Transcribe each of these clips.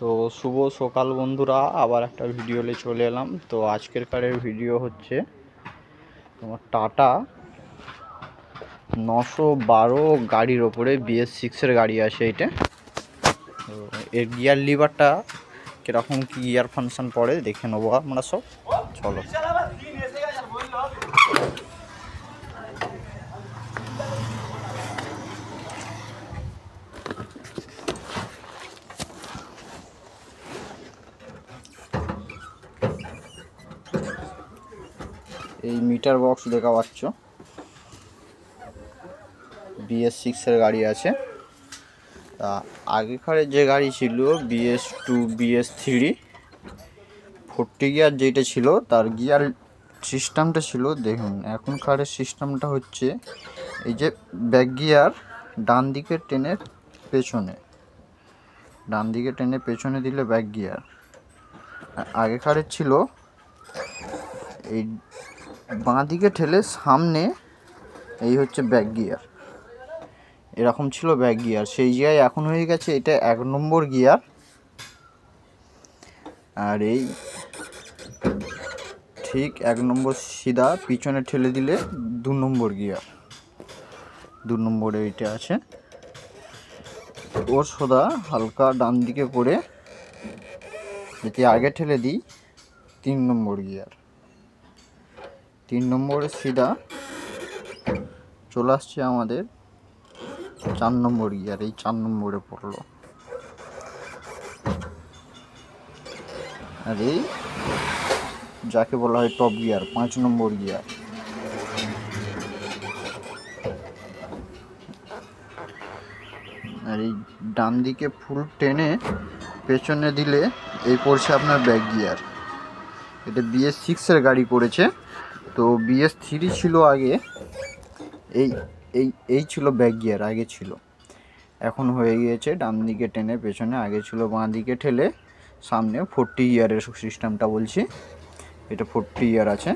তো শুভ সকাল বন্ধুরা, আবার একটা ভিডিও নিয়ে চলে এলাম। তো আজকের কারের ভিডিও হচ্ছে তোমার টাটা 912 গাড়ির ওপরে BS6-এর গাড়ি আছে এটা। তো এর গিয়ার লিভারটা কীরকম কী গিয়ার ফাংশন পড়ে দেখে নেবো আমরা সব। চলো। এই মিটার বক্স দেখা পাচ্ছ, BS6-এর গাড়ি আছে। তা আগেকারের যে গাড়ি ছিল BS2, BS3 40 গিয়ার যেটা ছিল, তার গিয়ার সিস্টেমটা ছিল দেখুন। এখনকারের সিস্টেমটা হচ্ছে এই যে ব্যাক গিয়ার ডান দিকে টেনে পেছনে দিলে ব্যাক গিয়ার। আগেকারের ছিল এই বাঁ দিকে ঠেলে সামনে, এই হচ্ছে ব্যাক গিয়ার। এরকম ছিল ব্যাক গিয়ার, সেই জায়গায় এখন হয়ে গেছে এটা 1 নম্বর গিয়ার। আর এই ঠিক 1 নম্বর সিধা পিছনে ঠেলে দিলে 2 নম্বর গিয়ার। 2 নম্বরে এইটা আছে। ওর সোজা হালকা ডান দিকে করে যদি আগে ঠেলে দিই 3 নম্বর গিয়ার। 3 নম্বরে সিধা চলে আসছে আমাদের 4 নম্বর গিয়ার। এই 4 নম্বরে পড়লো। আর এই যাকে বলা হয় টপ গিয়ার, 5 নম্বর গিয়ার। আর এই ডান দিকে ফুল টেনে পেছনে দিলে এই পড়ছে আপনার ব্যাক গিয়ার। এটা BS6-এর গাড়ি করেছে। তো BS3 ছিল আগে, এই এই এই ছিল ব্যাক গিয়ার আগে ছিল। এখন হয়ে গিয়েছে ডান দিকে টেনে পেছনে, আগে ছিল বাঁ দিকে ঠেলে সামনে। 40 গিয়ারের সিস্টেমটা বলছি, এটা 40 গিয়ার আছে।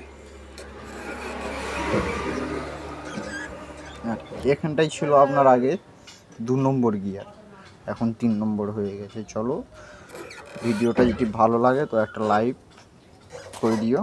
আর এখানটাই ছিল আপনার আগে 2 নম্বর গিয়ার, এখন 3 নম্বর হয়ে গেছে। চলো, ভিডিওটা যদি ভালো লাগে তো একটা লাইক করে দিও।